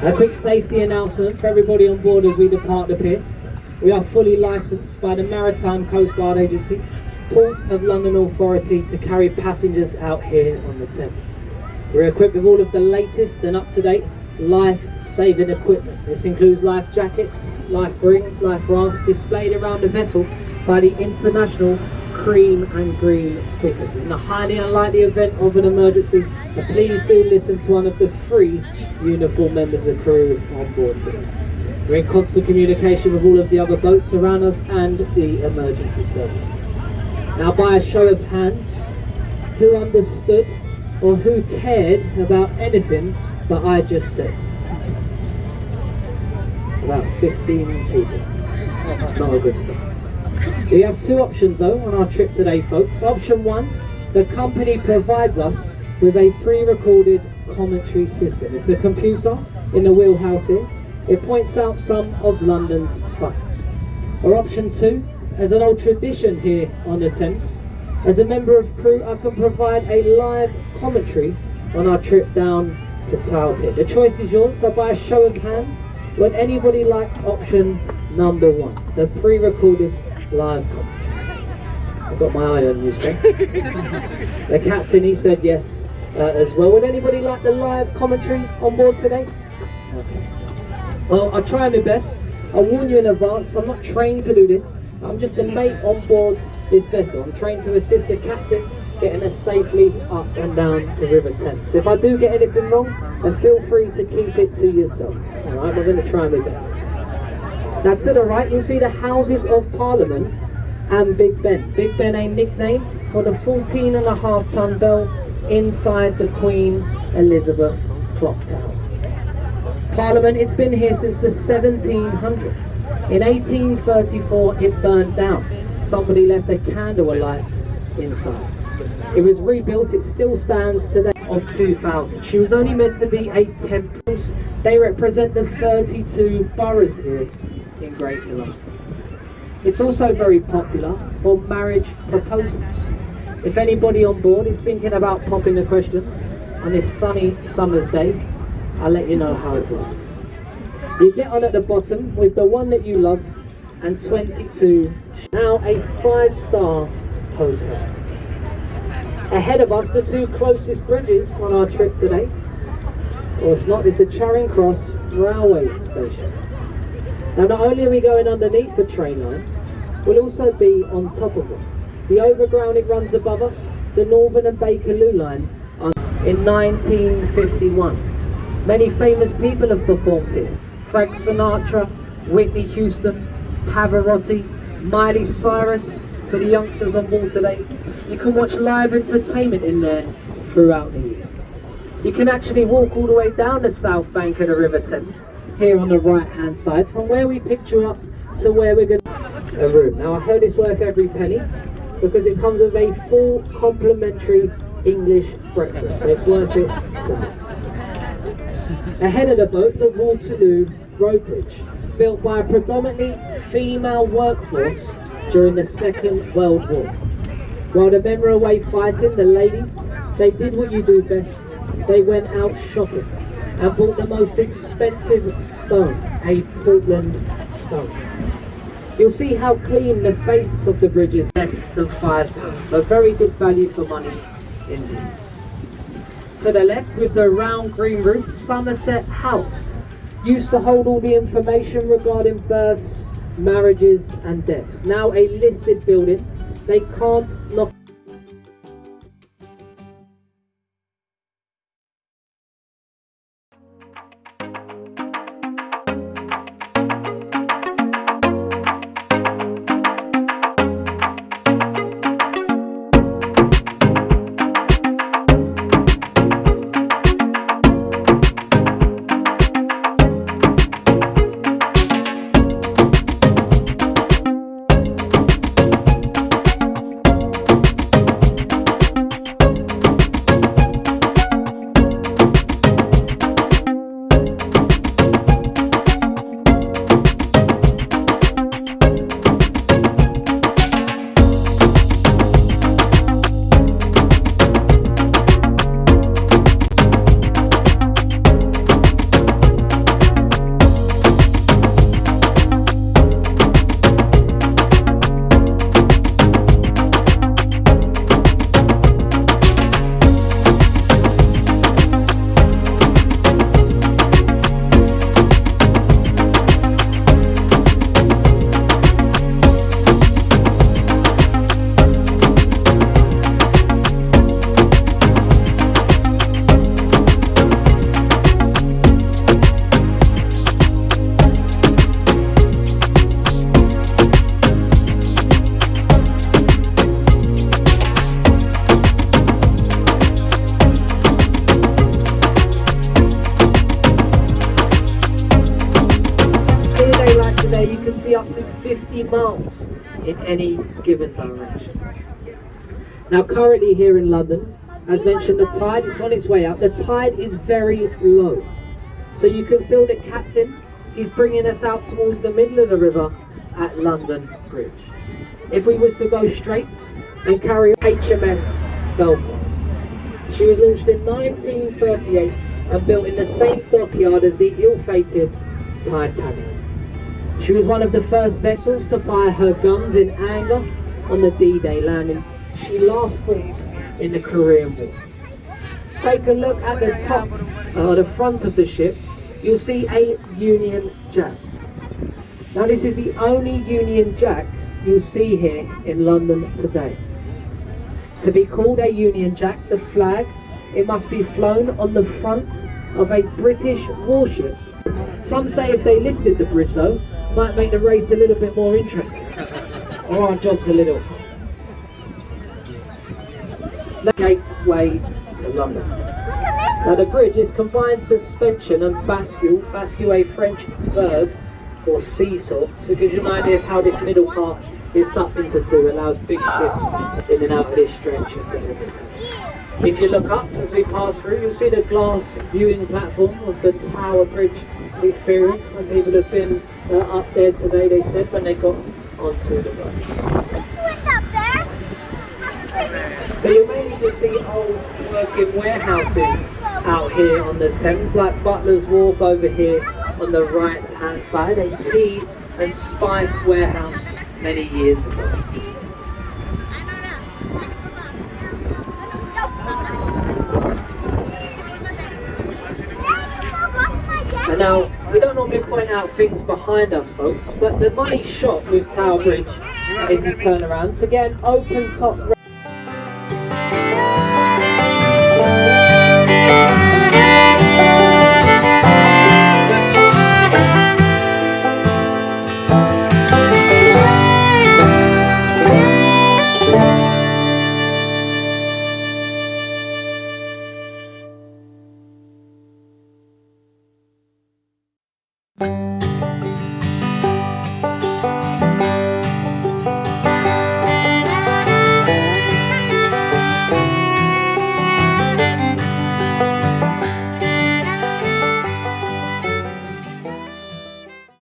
A quick safety announcement for everybody on board as we depart the pier. We are fully licensed by the Maritime Coast Guard Agency, Port of London Authority, to carry passengers out here on the Thames. We're equipped with all of the latest and up-to-date life-saving equipment. This includes life jackets, life rings, life rafts displayed around the vessel by the international cream and green stickers. In the highly unlikely event of an emergency, please do listen to one of the 3 uniformed members of crew on board today. We're in constant communication with all of the other boats around us and the emergency services. Now, by a show of hands, who understood or who cared about anything that I just said? About 15 people. Not a good start. We have 2 options though on our trip today, folks. Option 1, the company provides us with a pre-recorded commentary system. It's a computer in the wheelhouse here. It points out some of London's sights. Or option 2, as an old tradition here on the Thames, as a member of crew, I can provide a live commentary on our trip down to Tower Pier. The choice is yours, so by a show of hands, would anybody like option number 1, the pre-recorded live commentary? I've got my eye on you, sir. The captain, he said yes as well. Would anybody like the live commentary on board today? Okay. Well, I'll try my best. I'll warn you in advance, I'm not trained to do this. I'm just a mate on board this vessel. I'm trained to assist the captain getting us safely up and down the River Thames. So if I do get anything wrong, then feel free to keep it to yourself. Alright, we're going to try my best. Now to the right, you'll see the Houses of Parliament and Big Ben. Big Ben, a nickname for the 14.5-ton bell inside the Queen Elizabeth clock tower. Parliament, it's been here since the 1700s. In 1834, it burned down. Somebody left a candle alight inside. It was rebuilt, it still stands today, of 2000. She was only meant to be a temple. They represent the 32 boroughs here in Greater London. It's also very popular for marriage proposals. If anybody on board is thinking about popping a question on this sunny summer's day, I'll let you know how it works. You get on at the bottom with the one that you love and 22. Now a 5-star hotel. Ahead of us, the 2 closest bridges on our trip today. Well, it's not, it's the Charing Cross railway station. Now, not only are we going underneath the train line, we'll also be on top of it. The overground, it runs above us, the Northern and Bakerloo line, in 1951. Many famous people have performed here. Frank Sinatra, Whitney Houston, Pavarotti, Miley Cyrus. For the youngsters on board today, you can watch live entertainment in there throughout the year. You can actually walk all the way down the south bank of the River Thames, here on the right hand side, from where we picked you up to where we're going to a room. Now, I heard it's worth every penny because it comes with a full complimentary English breakfast, so it's worth it to have. Ahead of the boat, the Waterloo Road Bridge, built by a predominantly female workforce during the Second World War. While the men were away fighting, the ladies, they did what you do best. They went out shopping and bought the most expensive stone, a Portland stone. You'll see how clean the face of the bridge is, less than £5. So very good value for money indeed. To the left, with the round green roof, Somerset House used to hold all the information regarding births, marriages and deaths. Now a listed building, they can't knock 50 miles in any given direction. Now currently here in London, as mentioned, the tide is on its way up. The tide is very low. So you can feel the captain, he's bringing us out towards the middle of the river at London Bridge. If we was to go straight and carry HMS Belfast, she was launched in 1938 and built in the same dockyard as the ill-fated Titanic. She was one of the first vessels to fire her guns in anger on the D-Day landings. She last fought in the Korean War. Take a look at the top, the front of the ship, you'll see a Union Jack. Now this is the only Union Jack you'll see here in London today. To be called a Union Jack, the flag, it must be flown on the front of a British warship. Some say if they lifted the bridge though, might make the race a little bit more interesting. Or our job's a little. The gateway to London. Now the bridge is combined suspension and bascule a French verb for seesaw, so it gives you an idea of how this middle part is up into two, allows big ships in and out of this stretch of the river. If you look up as we pass through, you'll see the glass viewing platform of the Tower Bridge experience. Some people have been up there today, they said, when they got onto the boat. But you'll mainly just see old working warehouses out here on the Thames, like Butler's Wharf over here on the right hand side, a tea and spice warehouse many years ago. And now, we don't normally point out things behind us folks, but the money shot with Tower Bridge, if you turn around, to get an open top